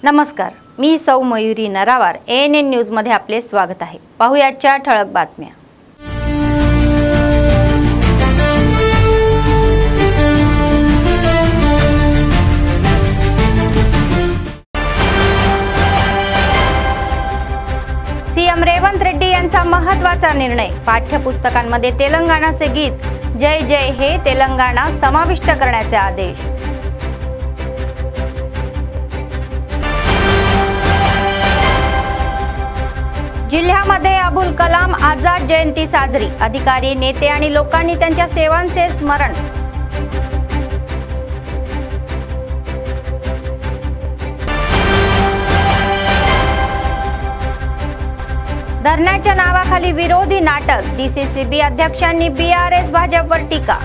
नमस्कार, मी सौ Mayuri नरावार ANN news मध्ये आपले स्वागत आहे। पाहुयाच्या ठळक बातम्या। सीएम रेवंत रेड्डी यांचा महत्त्वाचा निर्णय, पाठ्यपुस्तकांमध्ये तेलंगणाचे गीत जय जय हे तेलंगणा समाविष्ट करण्याचे आदेश। जिल्ह्यामध्ये अबुल कलाम आझाद जयंती साजरी, अधिकारी नेते आणि लोकांनी त्यांच्या सेवांचे स्मरण। धरण्याच्या नावाखाली विरोधी नाटक, DCCB अध्यक्षांनी BRS भाजपवर टीका।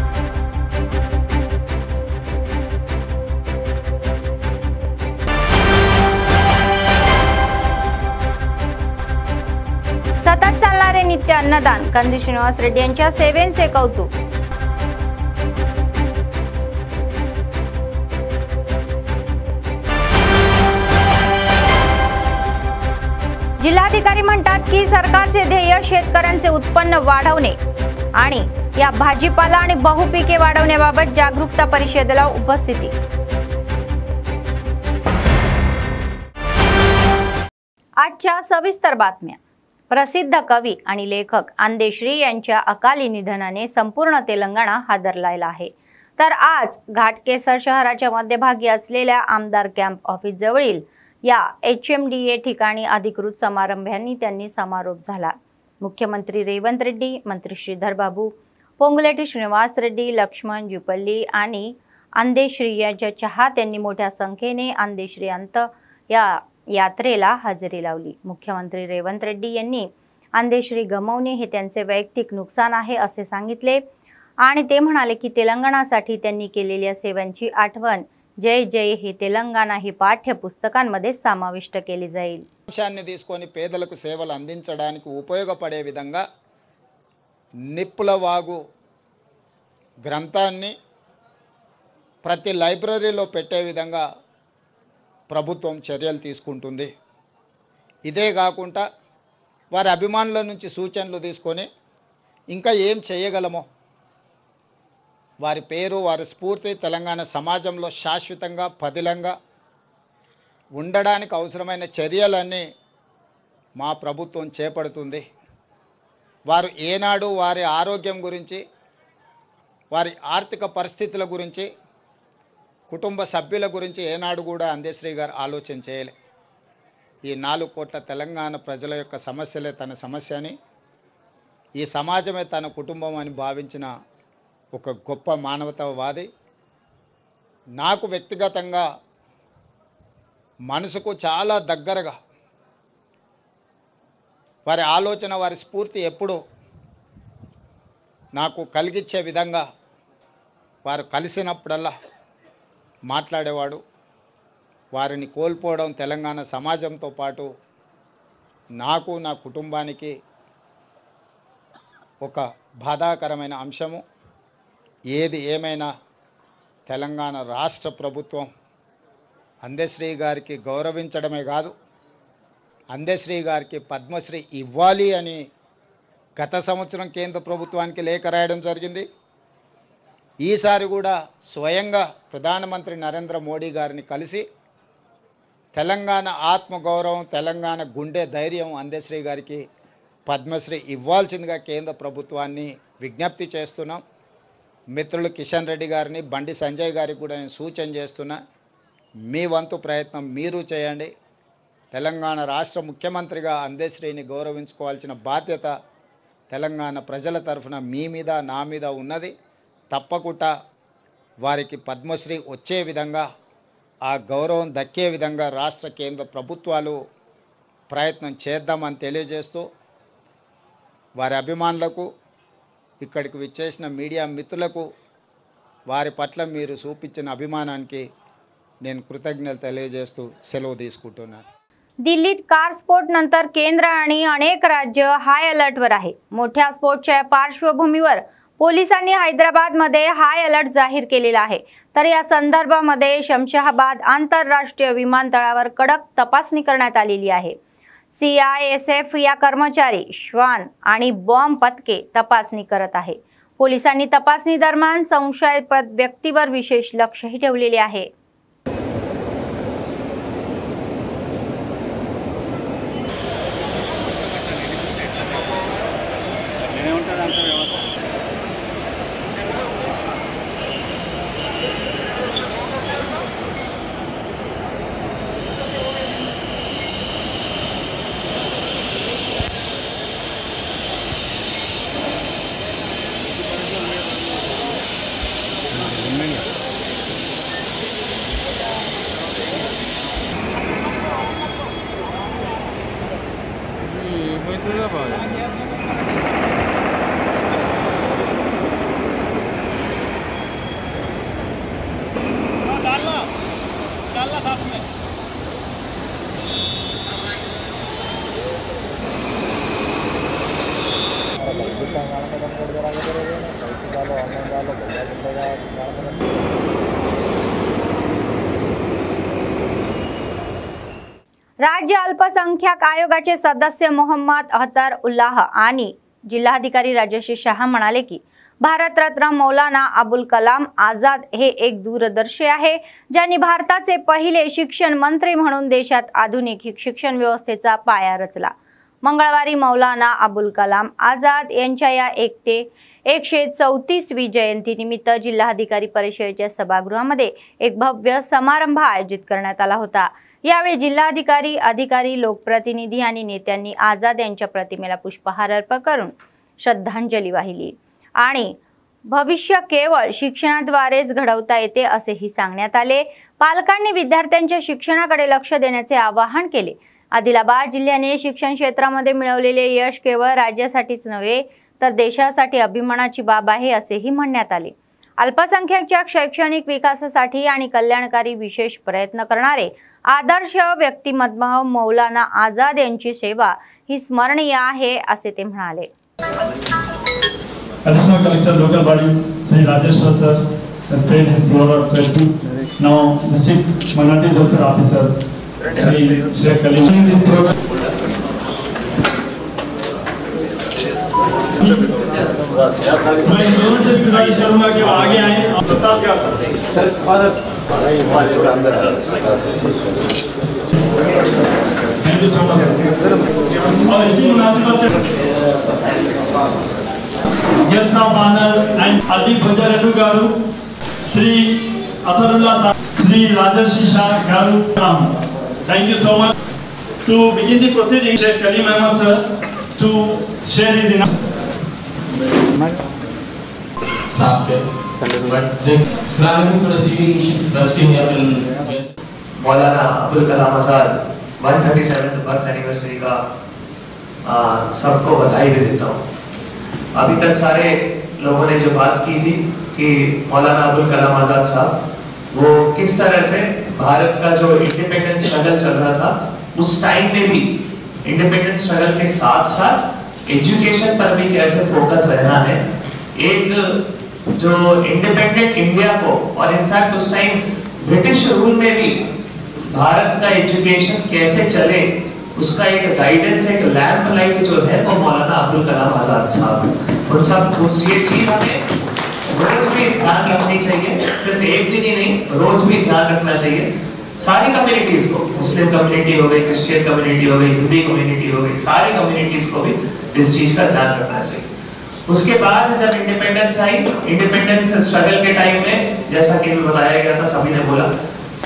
सतत चालणारे नित्य अन्नदान, कंदी श्रीनिवास रेड्डी यांच्या सेवेचे कौतुक। जिल्हाधिकारी म्हणतात की सरकारचे ध्येय शेतकऱ्यांचे उत्पन्न वाढवणे आणि या भाजीपाला आणि बहुपिके वाढवण्याबाबत जागरूकता परिषदेला उपस्थिती। आजच्या सविस्तर बातम्या। प्रसिद्ध कवी आणि लेखक अंदेश्री यांच्या अकाली निधनाने संपूर्ण तेलंगणा हादरलेला आहे। तर आज घाटकेसर शहराच्या मध्यभागी असलेल्या आमदार कॅम्प ऑफिस जवळील या HMDA ठिकाणी अधिकृत समारंभांनी त्यांनी समारोप झाला। मुख्यमंत्री रेवंत रेड्डी, मंत्री श्रीधर बाबू, पोंगुलेटी श्रीनिवास रेड्डी, लक्ष्मण जुपल्ली आणि अंदेश्री यांच्या चाहत्यांनी मोठ्या संख्येने अंदेश्री अंत या यात्रेला हजेरी लावली। मुख्यमंत्री रेवंत रेड्डी यांनी अंदेश्री गमावणे हे त्यांचे वैयक्तिक नुकसान आहे असे सांगितले आणि ते म्हणाले की तेलंगणासाठी त्यांनी केलेल्या सेवांची आठवण जय जय हे तेलंगणा ही పాఠ్యపుస్తకాंमध्ये समाविष्ट केली जाईल। అంశాన్ని తీసుకొని పేదలకు సేవలు అందించడానికి ఉపయోగపడే విధంగా నిప్పుల వాగు గ్రంథాన్ని ప్రతి లైబ్రరీలో పెట్టే విధంగా ప్రభుత్వం చర్యలు తీసుకుంటుంది। ఇదే కాకుండా వారి అభిమానుల నుంచి సూచనలు తీసుకొని ఇంకా ఏం చేయగలమో వారి పేరు వారి స్ఫూర్తి తెలంగాణ సమాజంలో శాశ్వతంగా పదిలంగా ఉండడానికి అవసరమైన చర్యలన్నీ మా ప్రభుత్వం చేపడుతుంది। వారు ఏనాడు వారి ఆరోగ్యం గురించి వారి ఆర్థిక పరిస్థితుల గురించి కుటుంబ సభ్యుల గురించి ఏనాడు కూడా అందేశ్రీ గారు ఆలోచన చేయలే। ఈ 4 కోట్ల తెలంగాణ ప్రజల యొక్క సమస్యలే తన సమస్యని, ఈ సమాజమే తన కుటుంబం అని భావించిన ఒక గొప్ప మానవతావాది। నాకు వ్యక్తిగతంగా మనసుకు చాలా దగ్గరగా వారి ఆలోచన వారి స్ఫూర్తి ఎప్పుడు నాకు కలిగించే విధంగా వారు కలిసినప్పుడల్లా మాట్లాడేవాడు। వారిని కోల్పోవడం తెలంగాణ సమాజంతో పాటు నాకు నా కుటుంబానికి ఒక బాధాకరమైన అంశము। ఏది ఏమైనా తెలంగాణ రాష్ట్ర ప్రభుత్వం అందేశ్రీ గారికి గౌరవించడమే కాదు, అందేశ్రీ గారికి పద్మశ్రీ ఇవ్వాలి అని గత సంవత్సరం కేంద్ర ప్రభుత్వానికి లేఖ రాయడం జరిగింది। ఈసారి కూడా స్వయంగా ప్రధానమంత్రి నరేంద్ర మోడీ గారిని కలిసి తెలంగాణ ఆత్మగౌరవం, తెలంగాణ గుండె ధైర్యం అందేశ్రీ గారికి పద్మశ్రీ ఇవ్వాల్సిందిగా కేంద్ర ప్రభుత్వాన్ని విజ్ఞప్తి చేస్తున్నాం। మిత్రులు కిషన్ రెడ్డి గారిని, బండి సంజయ్ గారికి కూడా నేను సూచన చేస్తున్నా, మీ వంతు ప్రయత్నం మీరు చేయండి। తెలంగాణ రాష్ట్ర ముఖ్యమంత్రిగా అందేశ్రీని గౌరవించుకోవాల్సిన బాధ్యత తెలంగాణ ప్రజల తరఫున మీ మీద నా మీద ఉన్నది। తప్పకుండా వారికి పద్మశ్రీ వచ్చే విధంగా, ఆ గౌరవం దక్కే విధంగా రాష్ట్ర కేంద్ర ప్రభుత్వాలు ప్రయత్నం చేద్దామని తెలియజేస్తూ వారి అభిమానులకు, ఇక్కడికి విచ్చేసిన మీడియా మిత్రులకు వారి పట్ల మీరు చూపించిన అభిమానానికి నేను కృతజ్ఞతలు తెలియజేస్తూ సెలవు తీసుకుంటున్నాను। दिल्लीत कार स्फोट नंतर केंद्र आणि अनेक राज्य हाय अलर्टवर आहे। मोठ्या स्फोटच्या पार्श्वभूमीवर पोलिसांनी हैदराबादमध्ये हाय अलर्ट जाहीर केलेला आहे। तर या संदर्भामध्ये शमशाबाद आंतरराष्ट्रीय विमानतळावर कडक तपासणी करण्यात आलेली आहे। CISF या कर्मचारी श्वान आणि बॉम्ब पथके तपासणी करत आहे। पोलिसांनी तपासणी दरम्यान संशयास्पद व्यक्तीवर विशेष लक्षही ठेवलेले आहे। राज्य अल्पसंख्याक आयोगाचे सदस्य मोहम्मद अहतर उल्लाह आणि जिल्हाधिकारी राजश्री शाह म्हणाले की भारतरत्न मौलाना अबुल कलाम आझाद हे एक दूरदर्शी आहे, ज्यांनी भारताचे पहिले शिक्षण मंत्री म्हणून देशात आधुनिक शिक्षण व्यवस्थेचा पाया रचला। मंगळवारी मौलाना अबुल कलाम आझाद यांच्या या 134वी जयंतीनिमित्त जिल्हाधिकारी परिषदेच्या सभागृहामध्ये एक भव्य समारंभ आयोजित करण्यात आला होता। यावेळी जिल्हाधिकारी, अधिकारी, लोकप्रतिनिधी आणि नेत्यांनी आझाद यांच्या प्रतिमेला पुष्पहार अर्पण करून श्रद्धांजली वाहिली आणि भविष्य केवळ शिक्षणाद्वारेच घडवता येते असेही सांगण्यात आले। पालकांनी विद्यार्थ्यांच्या शिक्षणाकडे लक्ष देण्याचे आवाहन केले। आदिलाबाद जिल्ह्याने शिक्षण क्षेत्रामध्ये मिळवलेले यश केवळ राज्यासाठीच नव्हे तर देशासाठी अभिमानाची बाब आहे असेही म्हणण्यात आले। अल्पसंख्याकांच्या शैक्षणिक विकासासाठी आणि कल्याणकारी विशेष प्रयत्न करणारे आदर्श व्यक्तिमत्व मौलाना आझाद यांची सेवा ही स्मरणीय आहे असे ते म्हणाले। Additional Collector Local Bodies Sri Rajeshwar sir has paid his floral tribute. Now the Chief Minority Welfare Officer Sri Sheikh Kalim in this program. मैं दोनों से गुजारिश करूंगा कि आगे आए। प्रसाद क्या sir father thank you so much. और इसी मुनासिबत से guest of honor and Adi Bajaretu Garu, Sri Atharullah, Sri Rajarshi Shah Garu. Thank you so much. To begin the proceedings, Sheikh Kalim Ahmad sir to share his Maulana Abul Kalam Azad 137th birth anniversary का सबको बधाई भी देता हूँ। अभी तक सारे लोगों ने जो बात की थी कि मौलाना अबुल कलाम आज़ाद साहब वो किस तरह से भारत का जो इंडिपेंडेंस स्ट्रगल चल रहा था उस टाइम में भी इंडिपेंडेंस स्ट्रगल के साथ साथ एजुकेशन पर भी कैसे फोकस रहना है। एक जो इंडिपेंडेंट इंडिया को और इनफैक्ट उस टाइम ब्रिटिश रूल में भी भारत का एजुकेशन कैसे चले उसका एक गाइडेंस, एक लैंप लाइट जो है वो मौलाना अबुल कलाम आज़ाद साहब और सब ये चीज हमें रोज भी ध्यान रखनी चाहिए। सिर्फ एक दिन ही नहीं, रोज भी ध्यान रखना चाहिए। सारी कम्युनिटीज को, मुस्लिम कम्युनिटी हो गई, क्रिश्चियन कम्युनिटी हो गई, हिंदी कम्युनिटी हो गई, सारी कम्युनिटीज को भी इस चीज का ध्यान रखना चाहिए। उसके बाद जब इंडिपेंडेंस आई, इंडिपेंडेंस स्ट्रगल के टाइम में जैसा कि बताया गया था, सभी ने बोला,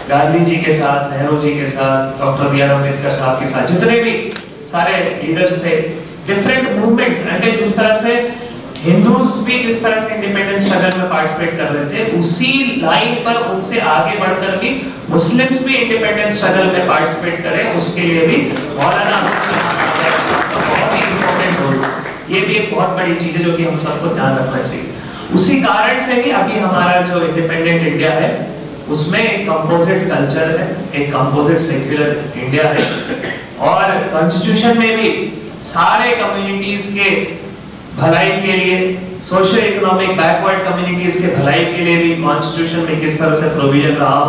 गांधी जी के साथ, नेहरू जी के साथ, डॉक्टर B.R. अम्बेडकर साहब के साथ जितने भी सारे लीडर्स थे, डिफरेंट मूवमेंट्स, जिस तरह से हिंदूज भी जिस तरह से इंडिपेंडेंस स्ट्रगल में पार्टिसिपेट कर रहे थे उसी लाइन पर उनसे आगे बढ़कर भी मुस्लिम्स भी इंडिपेंडेंस स्ट्रगल में पार्टिसिपेट करें, उसके लिए भी मौलाना बहुत ही इंपॉर्टेंट रोल। ये भी एक बहुत बड़ी चीज है जो कि हम सबको ध्यान रखना चाहिए। उसी कारण से ही अभी हमारा जो इंडिपेंडेंट इंडिया है उसमें एक कंपोजिट कल्चर है, एक कंपोजिट सेक्युलर इंडिया है और कॉन्स्टिट्यूशन में भी सारे कम्युनिटीज के भलाई के लिए सोशियो इकोनॉमिक बैकवर्ड कम्युनिटीज के भलाई के लिए भी कॉन्स्टिट्यूशन में किस तरह से प्रोविजन रहा हो,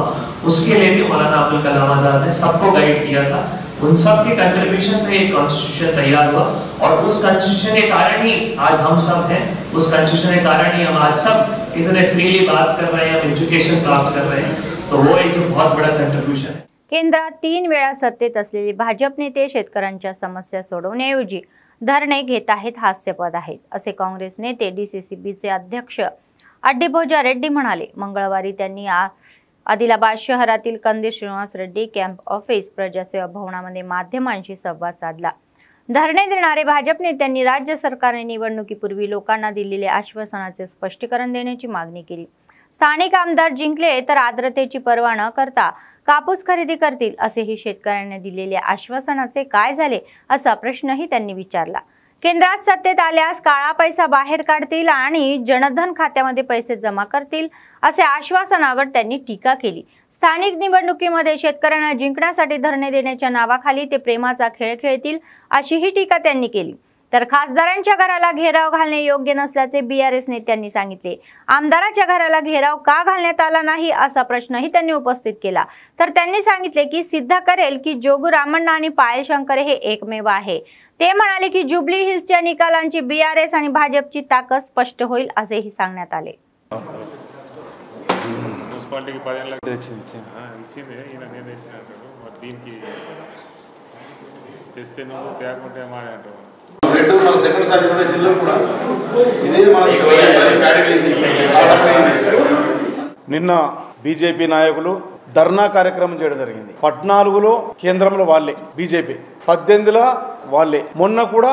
उसके लिए भी मौलाना अब्दुल कलाम आजाद ने सबको गाइड किया था। उन सब के कंट्रीब्यूशन से एक कॉन्स्टिट्यूशन तैयार हुआ और उस कॉन्स्टिट्यूशन के कारण ही आज हम सब हैं, उस कॉन्स्टिट्यूशन के कारण ही हम आज सब इतने फ्रीली बात कर रहे हैं, हम एजुकेशन प्राप्त कर रहे हैं, तो वो एक जो बहुत बड़ा कंट्रीब्यूशन है। केंद्रात 3 वेळा सत्तेत असलेले भाजप नेते शेतकऱ्यांच्या समस्या सोडवण्याऐवजी धरणे घेत आहेत, हास्यपद आहेत, असे काँग्रेस नेते DCCBचे अध्यक्ष अड्डीभोजा रेड्डी म्हणाले। मंगळवारी त्यांनी आदिलाबाद शहरातील कंदी श्रीनिवास रेड्डी कॅम्प ऑफिस प्रजासेवा भवनामध्ये माध्यमांशी संवाद साधला। धरणे देणारे भाजप नेत्यांनी राज्य सरकारने निवडणुकीपूर्वी लोकांना दिलेले आश्वासनाचे स्पष्टीकरण देण्याची मागणी केली। स्थानिक आमदार जिंकले तर आर्द्रतेची पर्वा न करता कापूस खरेदी करतील, असेही शेतकऱ्यांनी दिलेल्या आश्वासनाचे काय झाले असा प्रश्नही त्यांनी विचारला। केंद्रात सत्तेत आल्यास काळा पैसा बाहेर काढतील आणि जनधन खात्यामध्ये पैसे जमा करतील, असे आश्वासनावर त्यांनी टीका केली। स्थानिक निवडणुकीमध्ये शेतकऱ्यांना जिंकण्यासाठी धरणे देण्याच्या नावाखाली ते प्रेमाचा खेळ खेळतील, अशीही टीका त्यांनी केली। तर खासदारांच्या घराला घेराव घालणे योग्य नसल्याचे BRS नेत्यांनी सांगितले। आमदाराच्या घराला घेराव का घालण्यात आला नाही असा प्रश्नही त्यांनी उपस्थित केला। तर त्यांनी सांगितले की सिद्ध करेल की जोगू रामण्णा आणि पायल शंकरे हे एकमेव आहे। ते म्हणाले की जुबली हिल्सच्या निकालांची BRS आणि भाजपची ताकद स्पष्ट होईल, असेही सांगण्यात आले। నిన్న బీజేపీ నాయకులు ధర్నా కార్యక్రమం చేయడం జరిగింది। 14లో కేంద్రంలో వాళ్ళే బీజేపీ, 18లో వాళ్ళే, మొన్న కూడా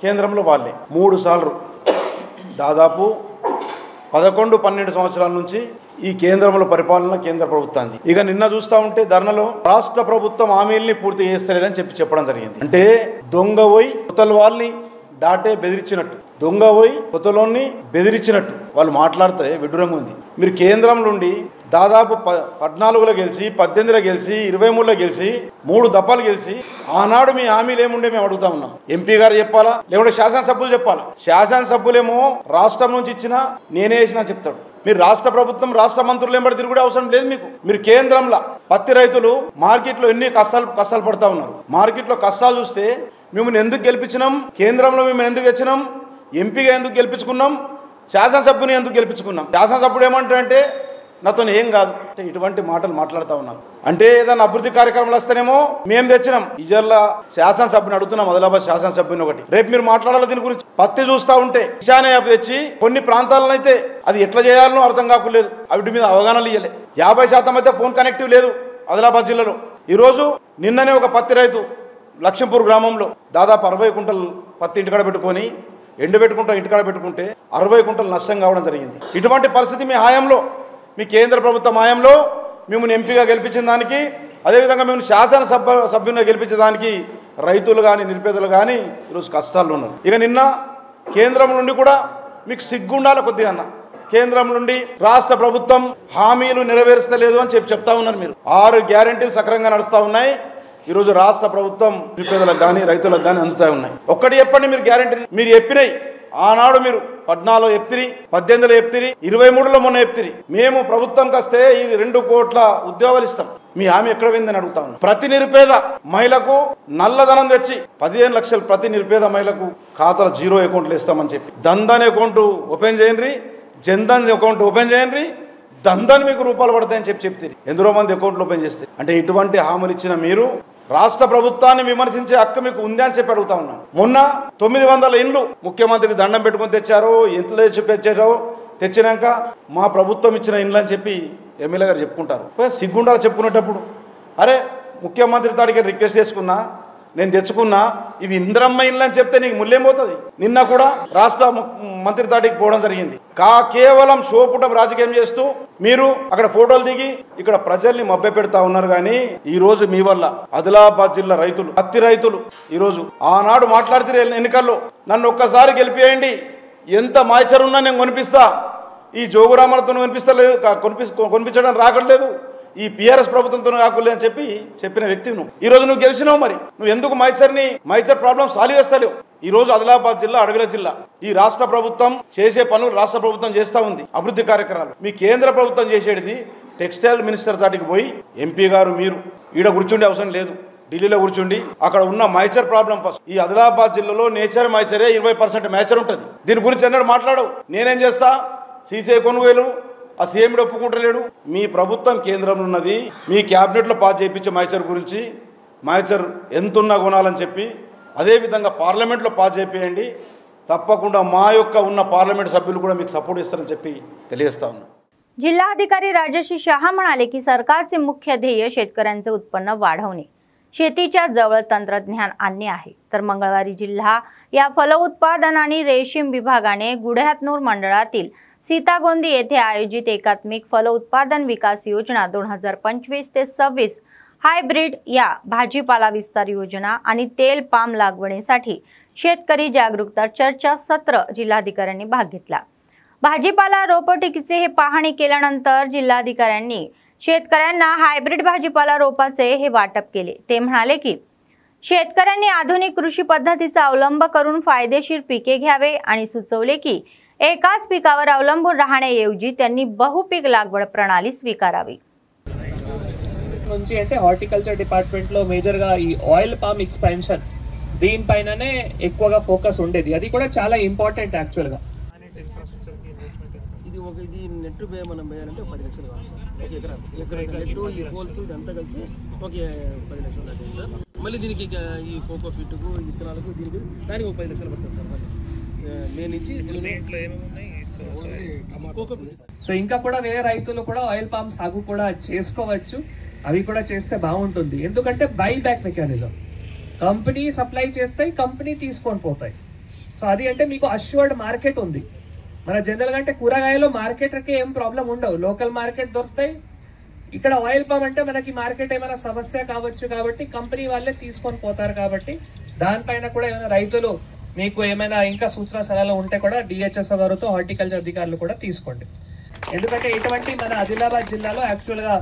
కేంద్రంలో వాళ్ళే, 3 సార్లు దాదాపు 11-12 సంవత్సరాల నుంచి ఈ కేంద్రంలో పరిపాలన కేంద్ర ప్రభుత్వాన్ని। ఇక నిన్న చూస్తూ ఉంటే ధర్నలో రాష్ట్ర ప్రభుత్వం హామీల్ని పూర్తి చేస్తలేదని చెప్పడం జరిగింది। అంటే దొంగ పోయి కొత్తల వాళ్ళని దాటే బెదిరించినట్టు, దొంగ పోయి కొత్తలోని బెదిరించినట్టు వాళ్ళు మాట్లాడితే విడ్డూరంగా ఉంది। మీరు కేంద్రం నుండి దాదాపు 14లో గెలిచి, 18లో గెలిచి, 23లో గెలిచి, 3 దఫాలు గెలిచి, ఆనాడు మీ హామీలు ఏముండే మేము అడుగుతా ఉన్నాం। ఎంపీ గారు చెప్పాలా, లేకుంటే శాసనసభ్యులు చెప్పాలా? శాసనసభ్యులేమో రాష్ట్రం నుంచి ఇచ్చినా నేనే వేసినా చెప్తాడు। మీరు రాష్ట్ర ప్రభుత్వం, రాష్ట్ర మంత్రులు ఎంబడి తిరుగుడే అవసరం లేదు మీకు। మీరు కేంద్రంలో పత్తి రైతులు మార్కెట్లో ఎన్ని కష్టాలు పడతా ఉన్నారు। మార్కెట్లో కష్టాలు చూస్తే మిమ్మల్ని ఎందుకు గెలిపించినాం, కేంద్రంలో మిమ్మల్ని ఎందుకు తెచ్చినాం, ఎంపీగా ఎందుకు గెలిపించుకున్నాం, శాసనసభ్యుని ఎందుకు గెలిపించుకున్నాం? శాసనసభ్యుడు ఏమంటారంటే నాతో ఏం కాదు అంటే ఇటువంటి మాటలు మాట్లాడుతూ ఉన్నాం। అంటే ఏదైనా అభివృద్ధి కార్యక్రమాలు వస్తేనేమో మేము తెచ్చినాం। ఇజర్ల శాసనసభ్యుని అడుగుతున్నాం, ఆదిలాబాద్ శాసనసభ్యుని ఒకటి, రేపు మీరు మాట్లాడాలి దీని గురించి। పత్తి చూస్తూ ఉంటే కిసాన్ యాప్ తెచ్చి కొన్ని ప్రాంతాలను అయితే అది ఎట్లా చేయాలనో అర్థం కాకులేదు, వీటి మీద అవగాహనలు ఇవ్వలే। 50% అయితే ఫోన్ కనెక్టివ్ లేదు ఆదిలాబాద్ జిల్లాలో। ఈరోజు నిన్ననే ఒక పత్తి రైతు లక్ష్మీపూర్ గ్రామంలో దాదాపు 60 కుంటలు పత్తి ఇంటికాడ పెట్టుకొని ఎండబెట్టుకుంటా ఇంటికాడ పెట్టుకుంటే 60 కుంటలు నష్టం కావడం జరిగింది। ఇటువంటి పరిస్థితి మీ హయాంలో, మీ కేంద్ర ప్రభుత్వం హయాంలో మిమ్మల్ని ఎంపీగా గెలిపించిన దానికి, అదేవిధంగా మిమ్మల్ని శాసనసభ్యునిగా గెలిపించిన దానికి రైతులు కానీ నిరుపేదలు కానీ ఈరోజు కష్టాల్లో ఉన్నారు। ఇక నిన్న కేంద్రం నుండి కూడా మీకు సిగ్గుండాలి కొద్దిగా అన్న, కేంద్రం నుండి రాష్ట్ర ప్రభుత్వం హామీలు నెరవేర్చలేదు అని చెప్తా ఉన్నారు మీరు। 6 గ్యారెంటీలు సక్రమంగా నడుస్తూ ఉన్నాయి। ఈరోజు రాష్ట్ర ప్రభుత్వం నిరుపేదలకు కానీ రైతులకు కానీ అందుతూ ఉన్నాయి। ఒక్కటి చెప్పండి, మీరు గ్యారెంటీ మీరు చెప్పినాయి ఆనాడు, మీరు 14లో చెప్తిరి, 18లో చెప్తిరి, 23లో మొన్న చెప్తిరి, మేము ప్రభుత్వంకి వస్తే ఈ 2 కోట్ల ఉద్యోగాలు ఇస్తాం, మీ హామీ ఎక్కడ పోయిందని అడుగుతా ఉన్నాం। ప్రతి నిరుపేద మహిళకు నల్లధనం తెచ్చి 15 లక్షలు ప్రతి నిరుపేద మహిళకు ఖాతాలో 0 అకౌంట్లు ఇస్తామని చెప్పి, ధన్ అకౌంట్ ఓపెన్ చేయండి, జన్ధన్ అకౌంట్ ఓపెన్ చేయండి, ధన్ మీకు రూపాయలు పడతాయని చెప్తారు। ఎందరో మంది అకౌంట్లు ఓపెన్ చేస్తే, అంటే ఇటువంటి హామీలు ఇచ్చిన మీరు రాష్ట్ర ప్రభుత్వాన్ని విమర్శించే హక్కు మీకు ఉంది అని చెప్పి అడుగుతా ఉన్నాం। మొన్న 900 ఇండ్లు ముఖ్యమంత్రికి దండం పెట్టుకొని తెచ్చారో, ఎంత తెచ్చారో, తెచ్చినాక మా ప్రభుత్వం ఇచ్చిన ఇండ్లు అని చెప్పి ఎమ్మెల్యే గారు చెప్పుకుంటారు। సిగ్గుండాలి చెప్పుకునేటప్పుడు, అరే ముఖ్యమంత్రి తాడికి రిక్వెస్ట్ చేసుకున్నా, నేను తెచ్చుకున్నా, ఇవి ఇంద్రమ్మ ఇండ్లు అని చెప్తే నీకు ముల్లేం పోతుంది? నిన్న కూడా రాష్ట్ర మంత్రి తాడికి పోవడం జరిగింది। కేవలం షోపుట రాజకీయం చేస్తూ మీరు అక్కడ ఫోటోలు దిగి ఇక్కడ ప్రజల్ని మభ్య పెడతా ఉన్నారు। కానీ ఈ రోజు మీ వల్ల ఆదిలాబాద్ జిల్లా రైతులు, పత్తి రైతులు ఈరోజు ఆనాడు మాట్లాడితే ఎన్నికల్లో నన్ను ఒక్కసారి గెలిపియండి, ఎంత మాయచరున్నా నేను కొనిపిస్తా, ఈ జోగురామలతో కొనిపిస్తలేదు, కొనిపించడం రాకట్లేదు, ఈ PRS ప్రభుత్వంతో కాకులే అని చెప్పిన వ్యక్తి నువ్వు। ఈరోజు నువ్వు గెలిచినావు, మరి నువ్వు ఎందుకు మైచర్ ప్రాబ్లం సాల్వ్ చేస్తలేవు? ఈరోజు ఆదిలాబాద్ జిల్లా అడవిల జిల్లా. ఈ రాష్ట్ర ప్రభుత్వం చేసే పనులు రాష్ట్ర ప్రభుత్వం చేస్తూ ఉంది, అభివృద్ధి కార్యక్రమాలు. మీ కేంద్ర ప్రభుత్వం చేసేది టెక్స్టైల్ మినిస్టర్ దాటికి పోయి ఎంపీ గారు మీరు ఈడ కూర్చుండే అవసరం లేదు, ఢిల్లీలో కూర్చుండి అక్కడ ఉన్న మైచర్ ప్రాబ్లం ఫస్ట్. ఈ ఆదిలాబాద్ జిల్లాలో నేచర్ మైచరే 20% మైచర్ ఉంటుంది. దీని గురించి అన్నాడు మాట్లాడవు. నేనేం చేస్తా, సీసీ కొనుగోలు ఆ సీఎం ఒప్పుకుంటలేడు. మీ ప్రభుత్వం కేంద్రంలో ఉన్నది, మీ క్యాబినెట్లో పాస్ చేయించే మైచర్ గురించి, మైచర్ ఎంతున్నా కొనాలని చెప్పి అదేవిధంగా పార్లమెంట్లో పాస్ చేయండి. తప్పకుండా మా యొక్క ఉన్న पार्लमेंट सभ्युలు కూడా మీకు सपोर्ट ఇస్తారని చెప్పి తెలియజేస్తా ఉన్నాను. जिल्हाधिकारी राजश्री शहा म्हणाले की सरकारचे मुख्य ध्येय शेतकऱ्यांचे उत्पन्न वाढवणे, शेतीच्या जवळ तंत्रज्ञान आणणे आहे. तर मंगळवारी जिल्हा या फलोत्पादन आणि रेशीम विभागाने गुढ्यातनूर मंडळातील सीतागोंदी येथे आयोजित एकात्मिक फलोत्पादन विकास योजना 2025 ते 26 हायब्रिड या भाजीपाला विस्तार योजना आणि तेल पाम लागवडीसाठी शेतकरी जागरूकता चर्चा सत्र जिल्हाधिकाऱ्यांनी भाग घेतला. भाजीपाला रोपवाटिकेचे हे पाहणी केल्यानंतर जिल्हाधिकाऱ्यांनी शेतकऱ्यांना हायब्रिड भाजीपाला रोपाचे हे वाटप केले. ते म्हणाले की शेतकऱ्यांनी आधुनिक कृषी पद्धतीचा अवलंब करून फायदेशीर पिके घ्यावे आणि सुचवले की एकाच पिकावर अवलंबून राहण्याऐवजी त्यांनी बहुपीक लागवड प्रणाली स्वीकारावी. నుంచి అంటే హార్టికల్చర్ డిపార్ట్మెంట్ లో మేజర్ గా ఈ ఆయిల్ పామ్ ఎక్స్పాన్షన్ దీనిపైననే ఎక్కువగా ఫోకస్ ఉండేది. అది కూడా చాలా ఇంపార్టెంట్ యాక్చువల్ గా. ఇది నెట్ మనం వేయాలంటే 10 లక్షలు కావాలి సార్. ఒక ఎకరా నెట్ ఈ పోల్స్ ఇదంతా కలిసి ఒక 10 లక్షలు అవుతుంది సార్. మళ్ళీ దీనికి ఈ కోకో ఫిట్కు విత్తనాలకు దీనికి దానికి ఒక 10 లక్షలు పడుతుంది సార్. మళ్ళీ మెయిన్ నుంచి దీంట్లో ఏమేమి కోకో. సో ఇంకా కూడా వేరే రైతులు కూడా ఆయిల్ పామ్ సాగు కూడా చేసుకోవచ్చు. అవి కూడా చేస్తే బాగుంటుంది. ఎందుకంటే buy back mechanism, company supply చేస్తాయి, కంపెనీ తీసుకొని పోతాయి. సో అది అంటే మీకు అష్యూర్డ్ మార్కెట్ ఉంది. మన జనరల్గా అంటే కూరగాయలు మార్కెట్కి ఏం ప్రాబ్లం ఉండవు, లోకల్ మార్కెట్ దొరుకుతాయి. ఇక్కడ ఆయిల్ పామ్ అంటే మనకి మార్కెట్ ఏమైనా సమస్య కావచ్చు కాబట్టి కంపెనీ వాళ్ళే తీసుకొని పోతారు. కాబట్టి దానిపైన కూడా ఏమైనా రైతులు మీకు ఏమైనా ఇంకా సూచన సలహాలు ఉంటే కూడా డిహెచ్ఎస్ఓ గారితో హార్టికల్చర్ అధికారులు కూడా తీసుకోండి. ఎందుకంటే ఇటువంటి మన ఆదిలాబాద్ జిల్లాలో యాక్చువల్గా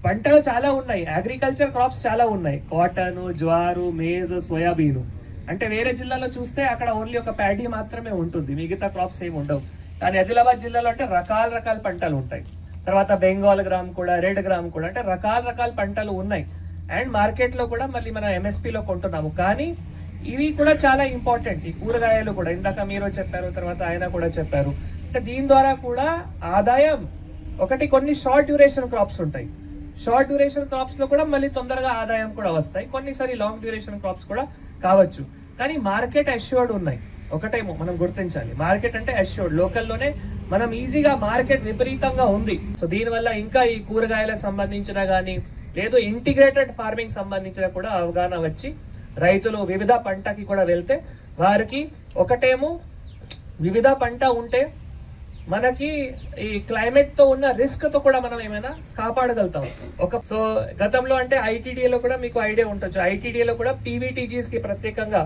పంటలు చాలా ఉన్నాయి, అగ్రికల్చర్ క్రాప్స్ చాలా ఉన్నాయి. Cotton, jowar, maize, soybean. అంటే వేరే జిల్లాలో చూస్తే అక్కడ ఓన్లీ ఒక ప్యాడీ మాత్రమే ఉంటుంది, మిగతా క్రాప్స్ ఏమి ఉండవు. కానీ ఆదిలాబాద్ జిల్లాలో అంటే రకాల పంటలు ఉంటాయి. తర్వాత బెంగాల్ గ్రామ్ కూడా, రెడ్ గ్రామ్ కూడా, అంటే రకాల పంటలు ఉన్నాయి. అండ్ మార్కెట్ లో కూడా మళ్ళీ మనం ఎంఎస్పీలో కొంటున్నాము. కానీ ఇవి కూడా చాలా ఇంపార్టెంట్. ఈ కూరగాయలు కూడా ఇందాక మీరు చెప్పారు, తర్వాత ఆయన కూడా చెప్పారు. అంటే దీని ద్వారా కూడా ఆదాయం ఒకటి. కొన్ని షార్ట్ డ్యూరేషన్ క్రాప్స్ ఉంటాయి, షార్ట్ డ్యూరేషన్ క్రాప్స్ లో కూడా మళ్ళీ తొందరగా ఆదాయం కూడా వస్తాయి. కొన్నిసారి లాంగ్ డ్యూరేషన్ క్రాప్స్ కూడా కావచ్చు. కానీ మార్కెట్ అష్యూర్డ్ ఉన్నాయి. ఒకటేమో మనం గుర్తించాలి, మార్కెట్ అంటే అష్యూర్డ్. లోకల్లోనే మనం ఈజీగా మార్కెట్ విపరీతంగా ఉంది. సో దీనివల్ల ఇంకా ఈ కూరగాయలకు సంబంధించిన కానీ లేదు ఇంటిగ్రేటెడ్ ఫార్మింగ్ సంబంధించిన కూడా అవగాహన వచ్చి రైతులు వివిధ పంటకి కూడా వెళ్తే వారికి ఒకటేమో వివిధ పంట ఉంటే మనకి ఈ క్లైమేట్ తో ఉన్న రిస్క్ తో కూడా మనం ఏమైనా కాపాడగలుగుతాం. సో గతంలో అంటే ఐటీడీఏలో కూడా మీకు ఐడియా ఉండొచ్చు, ఐటీడీఏలో కూడా పీవీటీజీస్ కి ప్రత్యేకంగా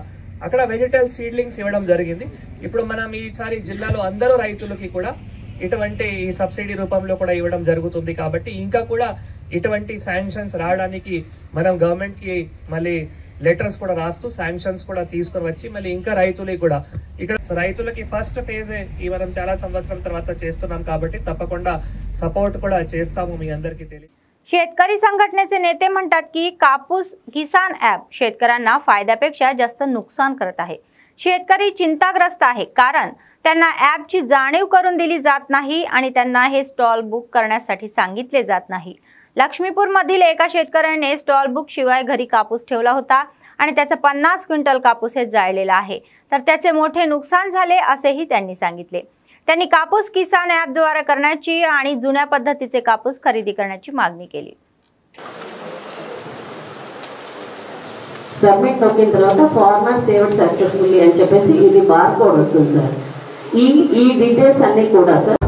అక్కడ వెజిటబుల్ సీడ్లింగ్స్ ఇవ్వడం జరిగింది. ఇప్పుడు మనం ఈసారి జిల్లాలో అందరూ రైతులకి కూడా ఇటువంటి ఈ సబ్సిడీ రూపంలో కూడా ఇవ్వడం జరుగుతుంది. కాబట్టి ఇంకా కూడా ఇటువంటి శాంక్షన్స్ రావడానికి మనం గవర్నమెంట్ కి మళ్ళీ లెటర్స్ కూడా రాస్తూ శాంక్షన్స్ కూడా తీసుకొని వచ్చి మళ్ళీ ఇంకా రైతులకి కూడా ఇక్కడ రైతులకి ఫస్ట్ ఫేజ్ ఈ మనం చాలా సంవత్సరం తర్వాత చేస్తున్నాం కాబట్టి తప్పకుండా సపోర్ట్ కూడా చేస్తాము. మీ అందరికీ తెలియదు. शेतकरी संघटनेचे नेते म्हणतात की कापूस किसान ॲप शेतकऱ्यांना फायद्यापेक्षा जास्त नुकसान करत आहे. शेतकरी चिंताग्रस्त आहे कारण त्यांना ॲपची जाणीव करून दिली जात नाही आणि त्यांना हे स्टॉल बुक करण्यासाठी सांगितले जात नाही. लक्ष्मीपूरमधील एका शेतकऱ्याने स्टॉल बुक शिवाय घरी कापूस ठेवला होता आणि त्याचा 50 क्विंटल कापूस हे जाळलेला आहे. तर त्याचे मोठे नुकसान झाले असेही त्यांनी सांगितले. त्यांनी कापूस किसान ॲपद्वारे करण्याची आणि जुन्या पद्धतीचे कापूस खरेदी करण्याची मागणी केली. సబ్మిట్ నొక్కిన తర్వాత ఫార్మర్ సేవ్డ్ సక్సెస్ఫుల్లీ అని చెప్పేసి ఇది బార్ కోడ్ వస్తుంది సార్. ఈ డీటెయిల్స్ అన్నీ కూడా సార్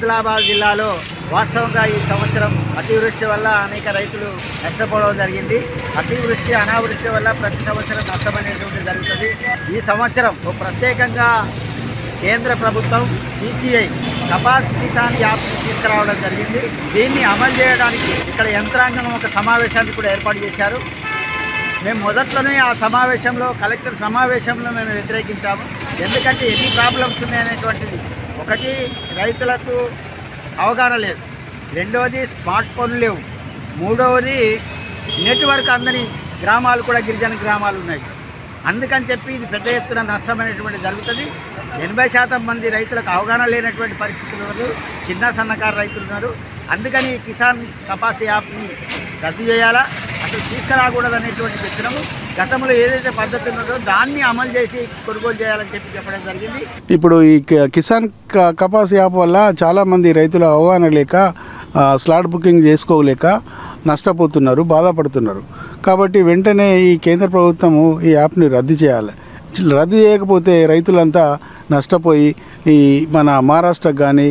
ఆదిలాబాద్ జిల్లాలో వాస్తవంగా ఈ సంవత్సరం అతివృష్టి వల్ల అనేక రైతులు నష్టపోవడం జరిగింది. అతివృష్టి అనావృష్టి వల్ల ప్రతి సంవత్సరం నష్టం అనేటువంటిది జరుగుతుంది. ఈ సంవత్సరం ప్రత్యేకంగా కేంద్ర ప్రభుత్వం CCI కపాస్ కిసాన్ యాప్ని తీసుకురావడం జరిగింది. దీన్ని అమలు చేయడానికి ఇక్కడ యంత్రాంగం ఒక సమావేశాన్ని కూడా ఏర్పాటు చేశారు. మేము మొదట్లోనే ఆ సమావేశంలో కలెక్టర్ సమావేశంలో మేము వ్యతిరేకించాము. ఎందుకంటే ఎన్ని ప్రాబ్లమ్స్ ఉన్నాయనేటువంటిది, ఒకటి రైతులకు అవగాహన లేదు, రెండవది స్మార్ట్ ఫోన్లు లేవు, మూడవది నెట్వర్క్ అందని గ్రామాలు కూడా గిరిజన గ్రామాలు ఉన్నాయి. అందుకని చెప్పి ఇది పెద్ద ఎత్తున నష్టం అనేటువంటి జరుగుతుంది. 80% మంది రైతులకు అవగాహన లేనటువంటి పరిస్థితులు ఉన్నారు, చిన్న సన్నకారు రైతులు ఉన్నారు. అందుకని కిసాన్ కపాస్ యాప్ని రద్దు చేయాలా, అసలు తీసుకురాకూడదు అనేటువంటి చెప్తున్నాము. గతంలో ఏదైతే పద్ధతి ఉన్నదో దాన్ని అమలు చేసి కొనుగోలు చేయాలని చెప్పడం జరిగింది. ఇప్పుడు ఈ కిసాన్ కపాస్ యాప్ వల్ల చాలామంది రైతులు అవగాహన లేక స్లాట్ బుకింగ్ చేసుకోలేక నష్టపోతున్నారు, బాధపడుతున్నారు. కాబట్టి వెంటనే ఈ కేంద్ర ప్రభుత్వము ఈ యాప్ని రద్దు చేయాలి. రద్దు చేయకపోతే రైతులంతా నష్టపోయి ఈ మన మహారాష్ట్రకు కానీ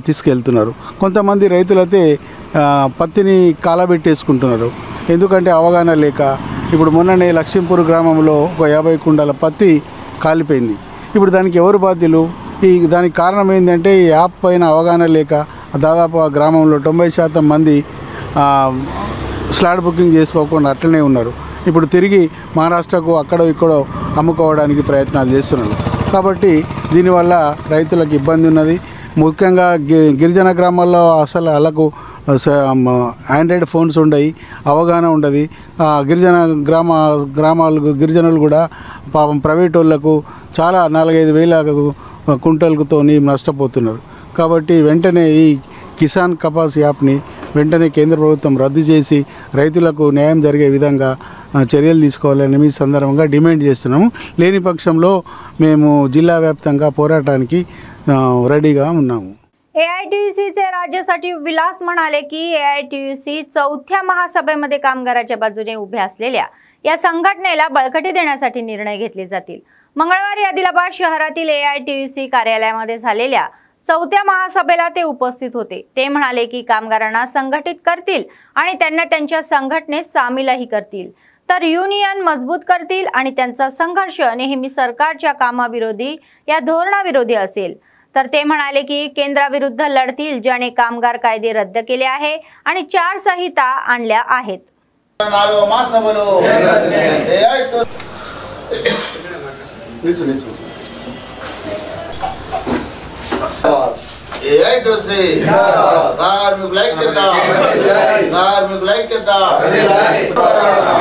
తీసుకెళ్తున్నారు. కొంతమంది రైతులైతే పత్తిని కాలబెట్టేసుకుంటున్నారు, ఎందుకంటే అవగాహన లేక. ఇప్పుడు మొన్ననే లక్ష్మీపూర్ గ్రామంలో ఒక 50 కుండల పత్తి కాలిపోయింది. ఇప్పుడు దానికి ఎవరు బాధ్యులు? దానికి కారణం ఏంటంటే ఈ యాప్ పైన అవగాహన లేక దాదాపు ఆ గ్రామంలో 90% మంది స్లాట్ బుకింగ్ చేసుకోకుండా అట్లనే ఉన్నారు. ఇప్పుడు తిరిగి మహారాష్ట్రకు అక్కడో ఇక్కడో అమ్ముకోవడానికి ప్రయత్నాలు చేస్తున్నారు. కాబట్టి దీనివల్ల రైతులకు ఇబ్బంది ఉన్నది. ముఖ్యంగా గిరిజన గ్రామాల్లో అసలు వాళ్ళకు ఆండ్రాయిడ్ ఫోన్స్ ఉండయి, అవగాహన ఉండదు. గిరిజన గిరిజనులు కూడా పాపం ప్రైవేట్ వాళ్ళకు చాలా 4-5 వేల కుంటలతో నష్టపోతున్నారు. కాబట్టి వెంటనే ఈ కిసాన్ కపాస్ యాప్ని వెంటనే కేంద్ర ప్రభుత్వం రద్దు చేసి రైతులకు న్యాయం జరిగే విధంగా చర్యలు తీసుకోవాలని మీ సందర్భంగా డిమాండ్ చేస్తున్నాము. లేని పక్షంలో మేము జిల్లా व्याप्తంగా पोराटाనికి रेडीగా ఉన్నాము. AITUCचे राज्य सचिव विलास म्हणाले की AITUC चौथ्या महासभेमध्ये कामगाराच्या बाजूने उभे असलेल्या या संघटनेला बळकटी देण्यासाठी निर्णय घेतले जातील. मंगळवारी आदिलाबाद शहरातील AITUC कार्यालयामध्ये झालेल्या चौथ्या महासभेला ते उपस्थित होते. ते म्हणाले की कामगारांना संघटित करतील आणि त्यांना त्यांच्या संघटनेत सामीलही करतील, तर युनियन मजबूत करतील आणि त्यांचा संघर्ष नेहमी सरकारच्या कामाविरोधी या धोरणाविरोधी असेल. तर ते म्हणाले की केंद्राविरुद्ध लढतील, ज्याने कामगार कायदे रद्द केले आहे आणि 4 संहिता आणल्या आहेत.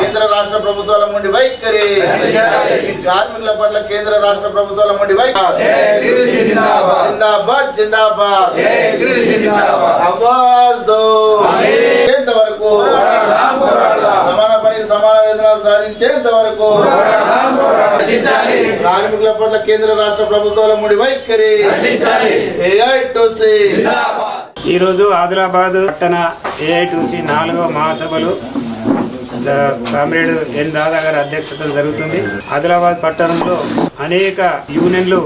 కేంద్ర రాష్ట్ర ప్రభుత్వాల ముండి వైఖరి, కార్మికుల పట్ల కేంద్ర రాష్ట్ర ప్రభుత్వాల ముండి వైఖరి. జిందాబాద్ జిందాబాద్ ఆవాజ్ దో. ఎంత వరకు సమాన పనికి సమాన వేతనాలు సాధించేంత వరకు కార్మికుల పట్ల కేంద్ర రాష్ట్ర ప్రభుత్వాల ముండి వైఖరి. ఈరోజు ఆదిలాబాద్ పట్టణ AITUC 4వ మహాసభలు కామ్రేడ్ ఎన్ రాధా గారి అధ్యక్షతన జరుగుతుంది. ఆదిలాబాద్ పట్టణంలో అనేక యూనియన్లు,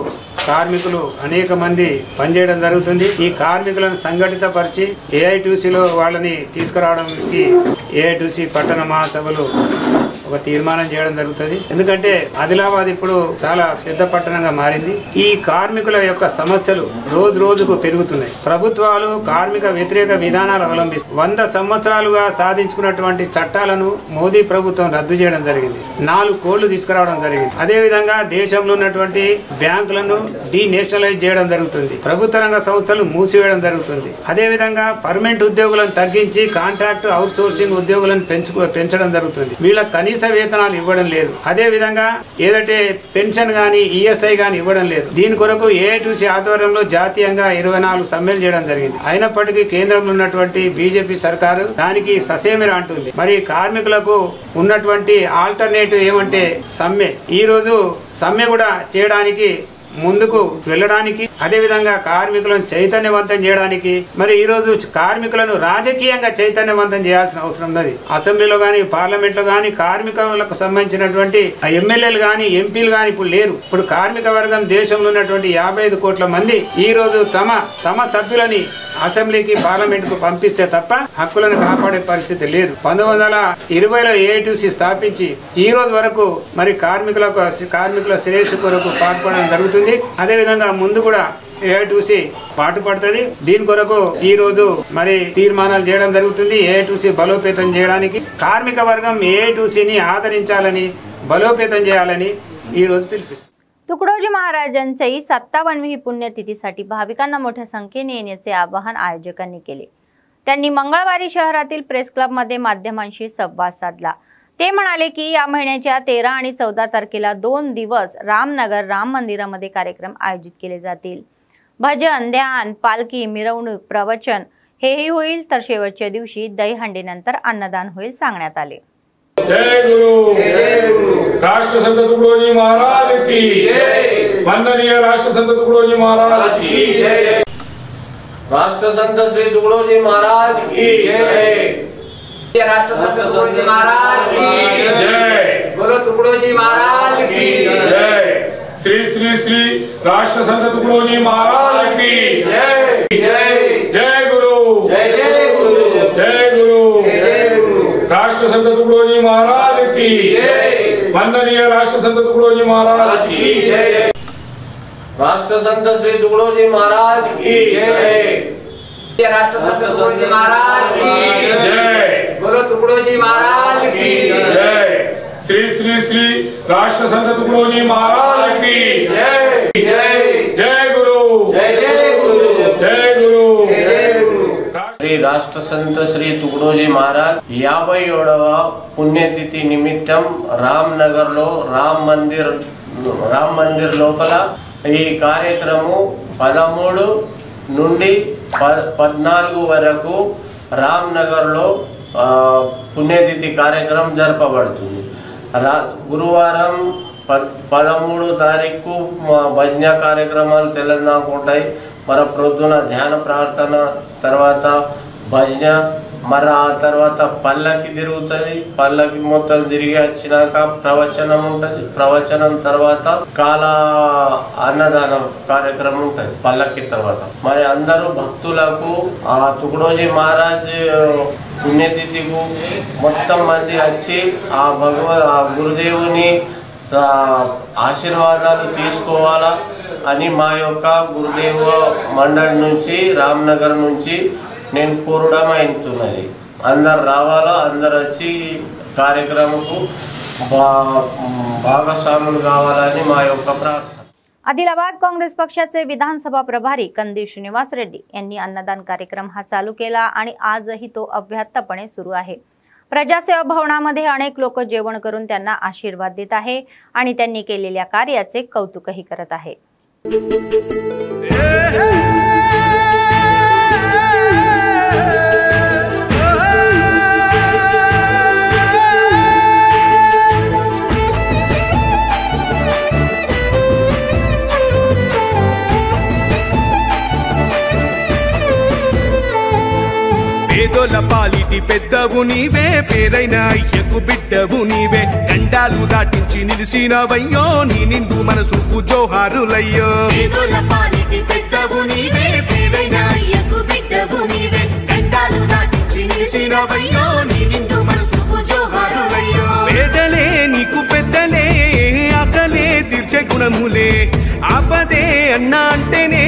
కార్మికులు అనేక మంది పనిచేయడం జరుగుతుంది. ఈ కార్మికులను సంఘటితపరిచి AITUCలో వాళ్ళని తీసుకురావడానికి AITUC పట్టణ మహాసభలు ఒక తీర్మానం చేయడం జరుగుతుంది. ఎందుకంటే ఆదిలాబాద్ ఇప్పుడు చాలా పెద్ద పట్టణంగా మారింది. ఈ కార్మికుల యొక్క సమస్యలు రోజు రోజుకు పెరుగుతున్నాయి. ప్రభుత్వాలు కార్మిక వ్యతిరేక విధానాలు అవలంబిస్తాయి. 100 సంవత్సరాలుగా సాధించుకున్నటువంటి చట్టాలను మోదీ ప్రభుత్వం రద్దు చేయడం జరిగింది. 4 కోళ్లు తీసుకురావడం జరిగింది. అదే విధంగా దేశంలో ఉన్నటువంటి బ్యాంకులను డీనేషనలైజ్ చేయడం జరుగుతుంది. ప్రభుత్వ రంగ సంస్థలు మూసివేయడం జరుగుతుంది. అదే విధంగా పర్మనెంట్ ఉద్యోగులను తగ్గించి కాంట్రాక్ట్ అవుట్ సోర్సింగ్ ఉద్యోగులను పెంచడం జరుగుతుంది. వీళ్ళ కనీస వేతనాలు ఇవ్వడం లేదు. అదే విధంగా ఏదంటే పెన్షన్ గాని ESI గాని ఇవ్వడం లేదు. దీని కొరకు AITUC ఆధ్వర్యంలో జాతీయంగా 24 సమ్మెలు చేయడం జరిగింది. అయినప్పటికీ కేంద్రంలో ఉన్నటువంటి బీజేపీ సర్కారు దానికి ససేమిరా అంటుంది. మరి కార్మికులకు ఉన్నటువంటి ఆల్టర్నేటివ్ ఏమంటే సమ్మె. ఈ రోజు సమ్మె కూడా చేయడానికి ముందుకు వెళ్ళడానికి, అదే విధంగా కార్మికులను చైతన్యవంతం చేయడానికి, మరి ఈ రోజు కార్మికులను రాజకీయంగా చైతన్యవంతం చేయాల్సిన అవసరం ఉన్నది. అసెంబ్లీలో గానీ పార్లమెంట్ లో గానీ కార్మికులకు సంబంధించినటువంటి ఎమ్మెల్యేలు గానీ ఎంపీలు గానీ ఇప్పుడు లేరు. ఇప్పుడు కార్మిక వర్గం దేశంలో ఉన్నటువంటి 55 కోట్ల మంది ఈ రోజు తమ సభ్యులని అసెంబ్లీకి పార్లమెంట్ కు పంపిస్తే తప్ప హక్కులను కాపాడే పరిస్థితి లేదు. 1920లో ఏఐటీసీ స్థాపించి ఈ రోజు వరకు మరి కార్మికుల శ్రేయస్సు కొరకు పాటుపడడం జరుగుతుంది. అదే విధంగా ముందు కూడా ఏఐటీసీ పాటుపడుతుంది. దీని కొరకు ఈ రోజు మరి తీర్మానాలు చేయడం జరుగుతుంది. ఏఐటీసీ బలోపేతం చేయడానికి కార్మిక వర్గం ఏఐటీసీని आदरिंचाలని बलोपेतन చేయాలని ఈ రోజు పిలుపునిస్తుంది. तुकडोजी महाराजांची 57वी पुण्यतिथीसाठी भाविकांना मोठ्या संख्येने येण्याचे आवाहन आयोजकांनी केले. त्यांनी मंगळवारी शहरातील प्रेस क्लबमध्ये माध्यमांशी संवाद साधला. ते म्हणाले की या महिन्याच्या 13 आणि 14 तारखेला 2 दिवस रामनगर राम मंदिरामध्ये कार्यक्रम आयोजित केले जातील. भजन, ध्यान, पालखी, मिरवणूक, प्रवचन हेही होईल, तर शेवटच्या दिवशी दहीहंडीनंतर अन्नदान होईल सांगण्यात आले. जय गुरु राष्ट्रसंत तुकडोजी महाराज की जय. वंदनीय राष्ट्रसंत तुकडोजी महाराज की जय. राष्ट्रसंत श्री तुकडोजी महाराज की जय. राष्ट्रसंत तुकडोजी महाराज की जय. बोलो तुकडोजी महाराज की जय. श्री श्री श्री राष्ट्रसंत तुकडोजी महाराज की जय. जय जय गुरु जय जय गुरु जय गुरु जय गुरु. राष्ट्रसंत तुकडोजी महाराज की जय. वंदनीय राष्ट्रसंत तुकडोजी महाराज की जय. राष्ट्रसंत श्री तुकडोजी महाराज की जय. राष्ट्रसंत तुकडोजी महाराज की जय. बोलो तुकडोजी महाराज की जय. श्री श्री श्री राष्ट्रसंत तुकडोजी महाराज की जय. जय जय गुरु जय जय गुरु जय गुरु जय गुरु. श्री राष्ट्रसंत श्री तुकडोजी महाराज 57వ పుణ్యతిథి నిమిత్తం రామ్నగర్లో రామ్ మందిర్ లోపల ఈ కార్యక్రమం 13 నుండి 14 వరకు రామ్నగర్లో పుణ్యతిథి కార్యక్రమం జరపబడుతుంది. గురువారం 13 తారీఖు భజన కార్యక్రమాలు తెలంగాణకు ఉంటాయి. మరి ప్రొద్దున ధ్యాన ప్రార్థన, తర్వాత భజన, మరి ఆ తర్వాత పల్లకి తిరుగుతుంది. పల్లకి మొత్తం తిరిగి వచ్చినాక ప్రవచనం ఉంటుంది. ప్రవచనం తర్వాత కాల అన్నదానం కార్యక్రమం ఉంటుంది పల్లకి తర్వాత. మరి అందరూ భక్తులకు ఆ తుकडोजी మహారాజ్ పుణ్యతిథికు మొత్తం మంది వచ్చి ఆ గురుదేవుని ఆశీర్వాదాలు తీసుకోవాలా అని మా యొక్క గురుదేవ మండలి నుంచి రామ్నగర్ నుంచి నేను కోరడం అవుతున్నది. అందరు రావాలా, అందరు వచ్చి కార్యక్రమంకు భాగస్వాములు కావాలని మా యొక్క ప్రార్థన. आदिलाबाद काँग्रेस पक्षाचे विधानसभा प्रभारी कंदी श्रीनिवास रेड्डी यांनी अन्नदान कार्यक्रम हा चालू केला आणि आजही तो अव्याहतपणे सुरू आहे. प्रजासेवा भवनामध्ये अनेक लोक जेवण करून त्यांना आशीर्वाद देत आहे आणि त्यांनी केलेल्या कार्याचे कौतुकही करत आहे. పేదోల పాలిటి పెద్దవు నీవే, పేరైన అయ్యకు బిడ్డవు నీవే, గండాలు దాటించి నిలిసినవయ్యో, నీ నిండు మనసుకు జోహారులయ్యో. పేదోల పాలిటి పెద్దవు నీవే, పేరైన అయ్యకు బిడ్డవు నీవే, గండాలు దాటించి నిలిసినవయ్యో, నీ నిండు మనసుకు జోహారులయ్యో. పేదలే నీకు పెద్దలే, ఆకలే తీర్చే గుణములే, ఆపదే అన్నా అంటేనే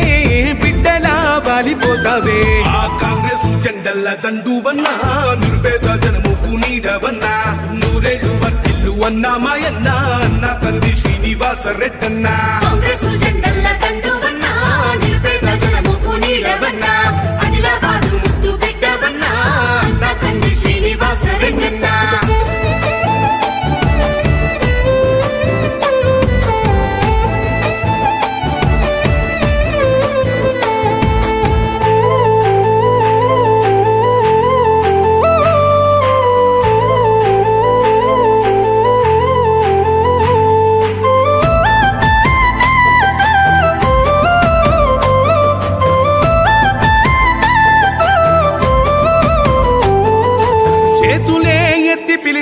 బిడ్డలా వాలిపోతావే. ఆ కాంగ్రెస్ జెండల్ల దండువన్నా, నిరుపేద జనముకు నీడవన్నా, నూరేళ్లు వర్తిల్లు అన్నా మాయన్నా, అన్న కంది శ్రీనివాస రెడ్డన్నా. కాంగ్రెస్ జెండల్ల దండువన్నా, నిరుపేద జనముకు నీడవన్నా, ఆదిలాబాదు ముద్దు బిడ్డవన్నా, అన్న కంది శ్రీనివాస రెడ్డన్నా.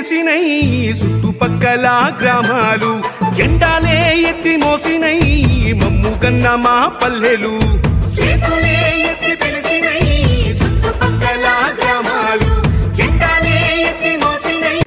పిలిచినై చుట్టుపక్కల గ్రామాలు జెండాలే ఎత్తి మోసినై మమ్ము కన్న మా పల్లెలు చేతులే ఎత్తి పిలిచినై చుట్టుపక్కల గ్రామాలు జెండాలే ఎత్తి మోసినై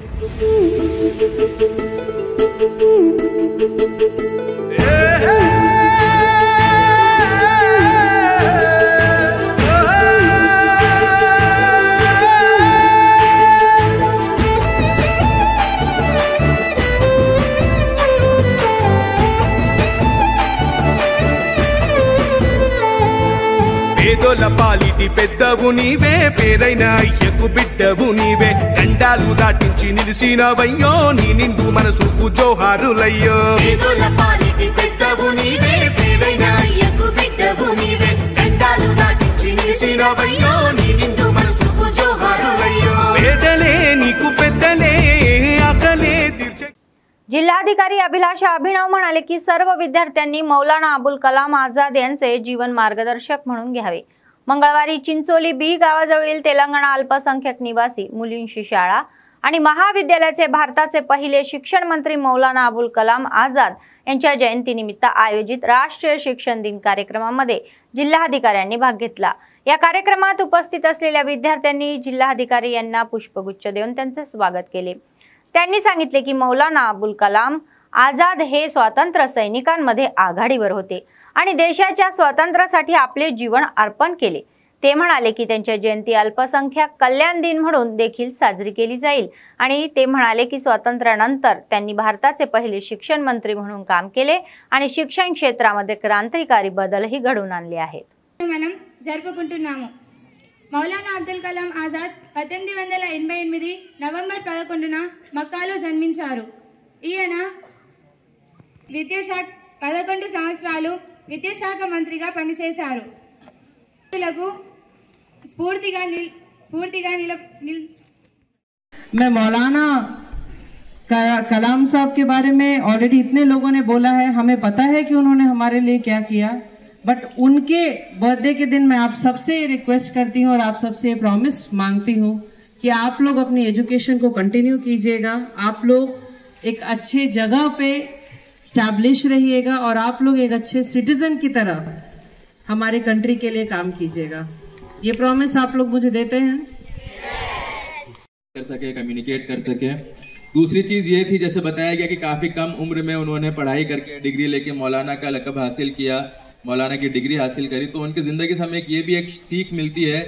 పేదోల పాలిటి పెద్దవు నీవే పేరైన అయ్యకు బిడ్డవు నీవే గండాలు దాటించి నిలిసినవయ్యో నీ నిండు మనసుకు జోహారులయ్యో పేదోల పాలిటి పెద్దవు నీవే పేరైన అయ్యకు బిడ్డవు నీవే గండాలు దాటించి నిలిసినవయ్యో నీ నిండు మనసుకు జోహారులయ్యో పేదలే నీకు పెద్దలే ఆకలే తీర్చే जिल्हाधिकारी अभिलाषा अभिनव म्हणाले की सर्व विद्यार्थ्यांनी मौलाना अबुल कलाम आझाद यांचे जीवन मार्गदर्शक म्हणून घ्यावे। मंगळवारी चिंचोली बी गावाजवळील तेलंगणा अल्पसंख्याक निवासी मुलींची शाळा आणि महाविद्यालयाचे भारताचे पहिले शिक्षण मंत्री मौलाना अबुल कलाम आझाद यांच्या जयंतीनिमित्त आयोजित राष्ट्रीय शिक्षण दिन कार्यक्रमामध्ये जिल्हाधिकाऱ्यांनी भाग घेतला। या कार्यक्रमात उपस्थित असलेल्या विद्यार्थ्यांनी जिल्हाधिकारी यांना पुष्पगुच्छ देऊन त्यांचे स्वागत केले। त्यांनी सांगितले की मौलाना अबुल कलाम आझाद हे स्वातंत्र्य सैनिकांमध्ये आघाडीवर होते आणि देशाच्या स्वातंत्र्यासाठी आपले जीवन अर्पण केले। ते म्हणाले की त्यांच्या जयंती अल्पसंख्याक कल्याण दिन म्हणून देखील साजरी केली जाईल आणि ते म्हणाले की स्वातंत्र्यानंतर त्यांनी भारताचे पहिले शिक्षण मंत्री म्हणून काम केले आणि शिक्षण क्षेत्रामध्ये क्रांतिकारी बदलही घडवून आणले आहेत। మనం జరుపుకుంటున్నాము। మౌలానా అబ్దుల్ కలాం ఆజాద్ 1888 నవంబర్ 11న మక్కాలో జన్మించారు। ఈయన విద్యాశాఖ 11 సంవత్సరాలు విద్యాశాఖ మంత్రిగా పనిచేశారు। స్ఫూర్తిగా मैं मौलाना कलाम साहब के बारे में ऑलरेडी इतने लोगों ने बोला है, हमें पता है कि उन्होंने हमारे लिए क्या किया, बट उनके बर्थडे के दिन मैं आप सबसे रिक्वेस्ट करती हूँ और आप सबसे प्रॉमिस मांगती हूँ कि आप लोग अपनी एजुकेशन को कंटिन्यू कीजिएगा, आप लोग एक अच्छे जगह पे स्टैब्लिश रहिएगा और आप लोग एक अच्छे सिटीजन की तरह हमारे कंट्री के लिए काम कीजिएगा। ये प्रॉमिस आप लोग मुझे देते हैं? कर सके, कम्युनिकेट कर सके। दूसरी चीज ये थी, जैसे बताया गया कि काफी कम उम्र में उन्होंने पढ़ाई करके डिग्री लेके मौलाना का लक़ब हासिल किया, मौलाना की डिग्री हासिल करी, तो उनकी ज़िंदगी से हमें ये भी एक सीख मिलती है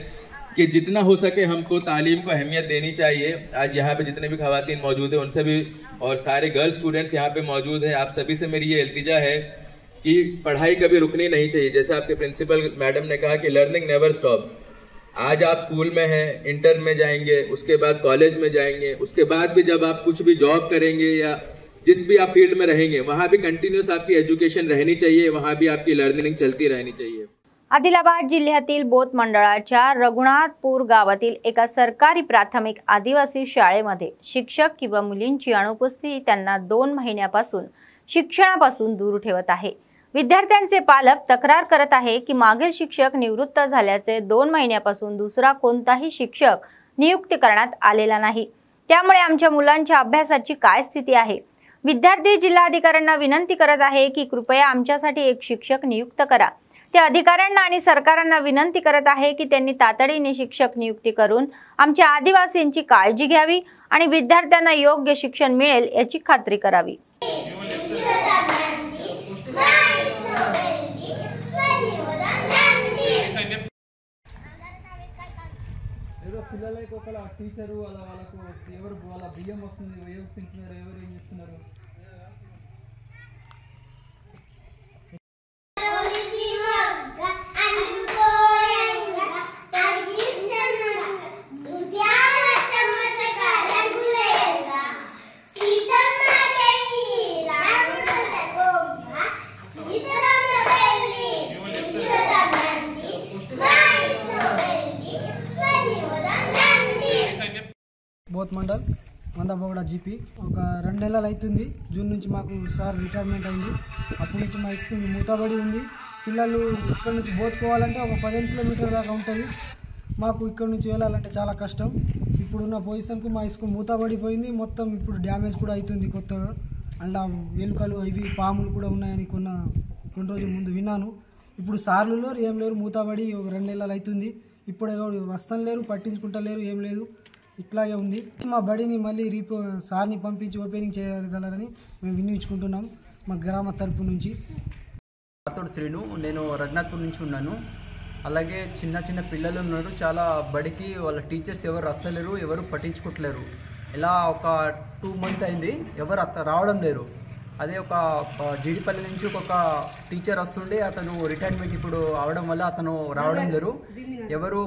कि जितना हो सके हमको तालीम को अहमियत देनी चाहिए। आज यहाँ पे जितने भी ख़वातीन मौजूद हैं उनसे भी, और सारे गर्ल्स स्टूडेंट्स यहाँ पे मौजूद हैं, आप सभी से मेरी ये इल्तिजा है कि पढ़ाई कभी रुकनी नहीं चाहिए। जैसे आपके प्रिंसिपल मैडम ने कहा कि लर्निंग नेवर स्टॉप्स। आज आप स्कूल में हैं, इंटर में जाएंगे, उसके बाद कॉलेज में जाएंगे, उसके बाद भी जब आप कुछ भी जॉब करेंगे या जिस भी आप फील्ड में रहेंगे वहाँ भी कंटिन्यूस आपकी एजुकेशन रहनी चाहिए, वहाँ भी आपकी लर्निंग चलती रहनी चाहिए। आदिलाबाद जिल्ह्यातील बोथ मंडळाच्या रघुनाथपूर गावातील एका सरकारी प्राथमिक आदिवासी शाळेमध्ये शिक्षक किंवा मुलींची अनुपस्थिती त्यांना 2 महिन्यापासून शिक्षणापासून दूर ठेवत आहे। विद्यार्थ्यांचे पालक तक्रार करत आहे की मागील शिक्षक निवृत्त झाल्याचे 2 महिन्यापासून दुसरा कोणताही शिक्षक नियुक्त करण्यात आलेला नाही। त्यामुळे आमच्या मुलांच्या अभ्यासाची काय स्थिती आहे? विद्यार्थी जिल्हाधिकाऱ्यांना विनंती करत आहे की कृपया आमच्यासाठी एक शिक्षक नियुक्त करा। ते अधिकाऱ्यांना आणि सरकारांना विनंती करत आहे की त्यांनी तातडीने शिक्षक नियुक्ती करून आमच्या आदिवासींची काळजी घ्यावी आणि विद्यार्थ्यांना योग्य शिक्षण मिळेल याची खात्री करावी। పిల్లలకి ఒక టీచరు వాళ్ళకు ఎవరు వాళ్ళ బియ్యం వస్తుంది, ఎవరు తింటున్నారు, ఎవరు ఏం చేస్తున్నారు? బోత్ మండల్ మందబోగడ జీపీ ఒక 2 నెలలు అవుతుంది। జూన్ నుంచి మాకు సార్ రిటైర్మెంట్ అయింది। అప్పటి నుంచి మా స్కూల్ మూతబడి ఉంది। పిల్లలు ఇక్కడ నుంచి బోత్ పోవాలంటే ఒక 15 కిలోమీటర్ల దాకా ఉంటుంది। మాకు ఇక్కడ నుంచి వెళ్ళాలంటే చాలా కష్టం. ఇప్పుడున్న పొజిషన్కు మా స్కూల్ మూతబడిపోయింది, మొత్తం ఇప్పుడు డ్యామేజ్ కూడా అవుతుంది. కొత్తగా అలా ఎలుకలు ఇవి పాములు కూడా ఉన్నాయని కొన్ని రోజుల ముందు విన్నాను. ఇప్పుడు సార్లు లేరు, ఏం లేరు, మూతబడి ఒక 2 నెలలు అవుతుంది. ఇప్పుడు ఎవరు వస్తాను లేరు, పట్టించుకుంటలేరు, ఏం లేదు, ఇట్లాగే ఉంది. మా బడిని మళ్ళీ సార్ని పంపించి ఓపెనింగ్ చేయగలరని మేము వినియోగించుకుంటున్నాం మా గ్రామ తరపు నుంచి. రాథోడ్ శ్రీను, నేను రఘునాథ్పూర్ నుంచి ఉన్నాను. అలాగే చిన్న చిన్న పిల్లలు ఉన్నారు, చాలా బడికి వాళ్ళ టీచర్స్ ఎవరు వస్తలేరు, ఎవరు పట్టించుకోవట్లేరు. ఇలా ఒక 2 months అయింది, ఎవరు రావడం లేరు. అదే ఒక జీడిపల్లి నుంచి ఒక టీచర్ వస్తుండే, అతను రిటైర్మెంట్ ఇప్పుడు అవడం వల్ల అతను రావడం లేరు. ఎవరు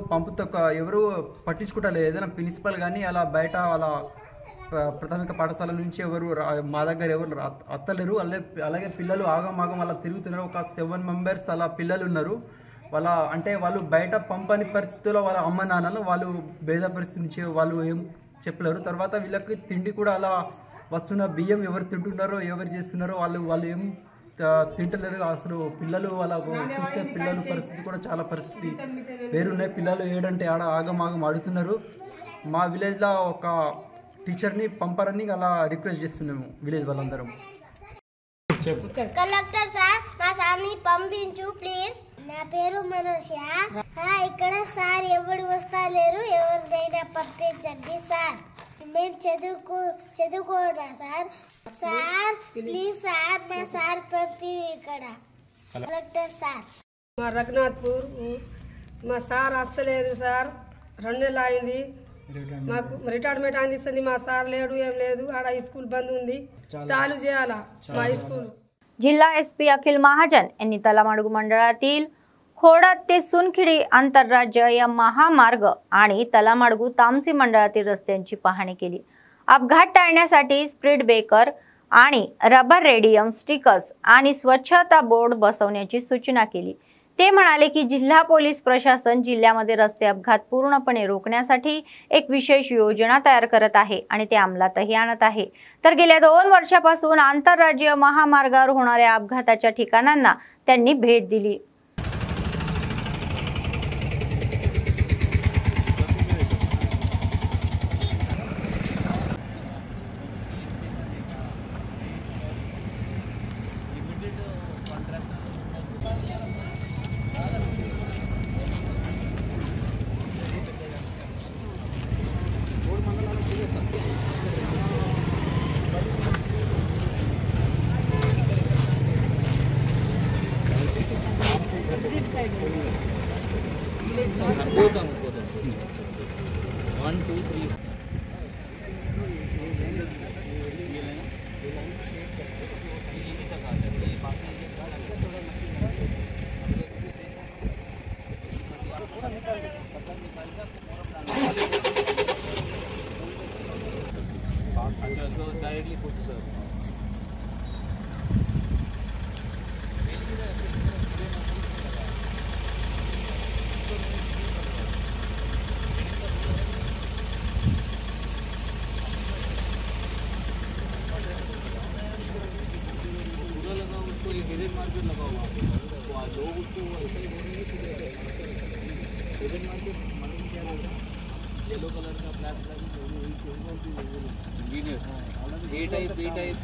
ఎవరు పట్టించుకుంటలేరు. ఏదైనా ప్రిన్సిపల్ కానీ అలా బయట అలా ప్రాథమిక పాఠశాల నుంచి ఎవరు మా దగ్గర ఎవరు అత్తలేరు. అలాగే పిల్లలు ఆగం అలా తిరుగుతున్నారు. ఒక 7 members అలా పిల్లలు ఉన్నారు. వాళ్ళు బయట పంపని పరిస్థితుల్లో వాళ్ళ అమ్మ నాన్నలు వాళ్ళు భేద పరిస్థితి నుంచి వాళ్ళు ఏం చెప్పలేరు. తర్వాత వీళ్ళకి తిండి కూడా అలా వస్తున్న బియ్యం ఎవరు తింటున్నారో ఎవరు చేస్తున్నారో వాళ్ళు ఏం తింటలేరు. అసలు పిల్లలు వాళ్ళ చూసే పిల్లల పరిస్థితి కూడా చాలా పరిస్థితి వేరున్నాయి. పిల్లలు ఏడంటే ఆగం ఆడుతున్నారు. మా విలేజ్లో ఒక టీచర్ని పంపరని అలా రిక్వెస్ట్ చేస్తున్నాము విలేజ్ వాళ్ళందరం. కలెక్టర్ సార్, మా సార్ని పంపించు ప్లీజ్. నా పేరు మనోష. ఇక్కడ సార్ ఎవరు వస్తలేరు, ఎవరినైనా పంపించండి సార్. మేము చదువుకోరా సార్. సార్ ప్లీజ్ సార్, మా సార్ పంపి ఇక్కడ. కలెక్టర్ సార్, మా రఘునాథ్పూర్ మా సార్ వస్తలేదు సార్, 2 నెలలు అయింది. మాకు రిటైర్మెంట్ అందిస్తుంది. మా సార్ లేడు, ఏం లేదు. ఆడ స్కూల్ బంద్ ఉంది, चालू చేయాలా మా स्कूल. जिल्हा SP अखिल महाजन यांनी तलामाडगू मंडळातील खोडात ते सुनखिडी आंतरराज्य महामार्ग आणि तलामाडगू तामसी मंडळातील रस्त्यांची पाहणी केली. अपघात टाळण्यासाठी स्पीड ब्रेकर आणि रबर रेडियम स्टिकर्स आणि स्वच्छता बोर्ड बसवण्याची सूचना केली. ते म्हणाले की जिल्हा पोलीस प्रशासन जिल्ह्यामध्ये रस्ते अपघात पूर्णपणे रोखण्यासाठी एक विशेष योजना तयार करत आहे आणि ते अंमलातही आणत आहे. तर गेल्या 2 वर्षापासून आंतरराज्यीय महामार्गावर होणाऱ्या अपघाताच्या ठिकाणांना त्यांनी भेट दिली.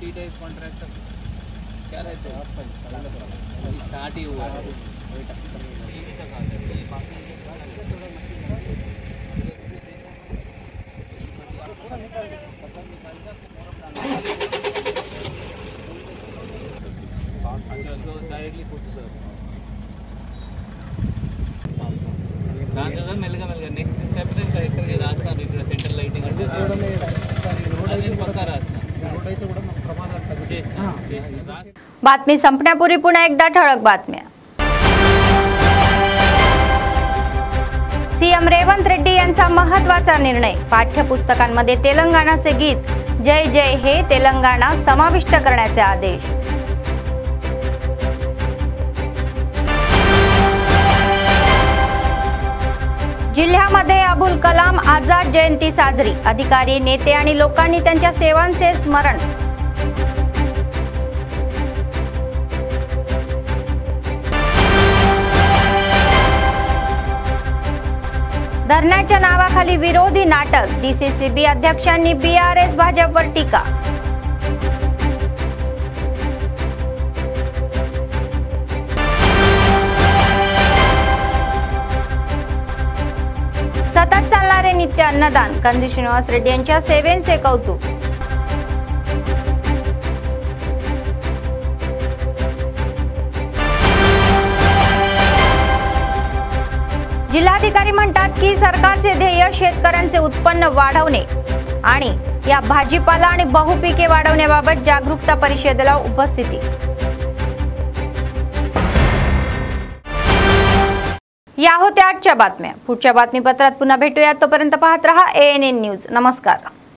C-type कॉन्ट्रैक्टर क्या रहते हैं स्टार्ट ही हुआ है. डायरेक्टली దాంట్లో మెల్లగా నెక్స్ట్ స్టెప్ కరెక్ట్గా రాస్తాను. ఇక్కడ సెంట్రల్ లైటింగ్ అంటే అదే పక్కా రాస్తాను. बातमी संपण्यापूर्वी पुन्हा एकदा ठळक बातम्या. सीएम रेवंत रेड्डी यांचा महत्त्वाचा निर्णय. पाठ्यपुस्तकांमध्ये तेलंगणाचे गीत जय जय हे तेलंगणा समाविष्ट करण्याचे आदेश. जिल्ह्यामध्ये अबुल कलाम आझाद जयंती साजरी. अधिकारी, नेते आणि लोकांनी त्यांच्या सेवांचे स्मरण. धरण्याच्या नावाखाली विरोधी नाटक, डीसीसीबी अध्यक्षांनी बीआरएस भाजपवर टीका. सतत चालणारे नित्य अन्नदान, कंदी श्रीनिवास रेड्डी यांच्या सेवेचे कौतुक. जिल्हाधिकारी म्हणतात की सरकारचे ध्येय शेतकऱ्यांचे उत्पन्न वाढवणे आणि या भाजीपाला आणि बहुपिके वाढवण्याबाबत जागरूकता परिषदेला उपस्थिती. या होत्या आजच्या बातम्या. पुढच्या बातमीपत्रात पुन्हा भेटूया. तोपर्यंत पाहत रहा ANN न्यूज. नमस्कार.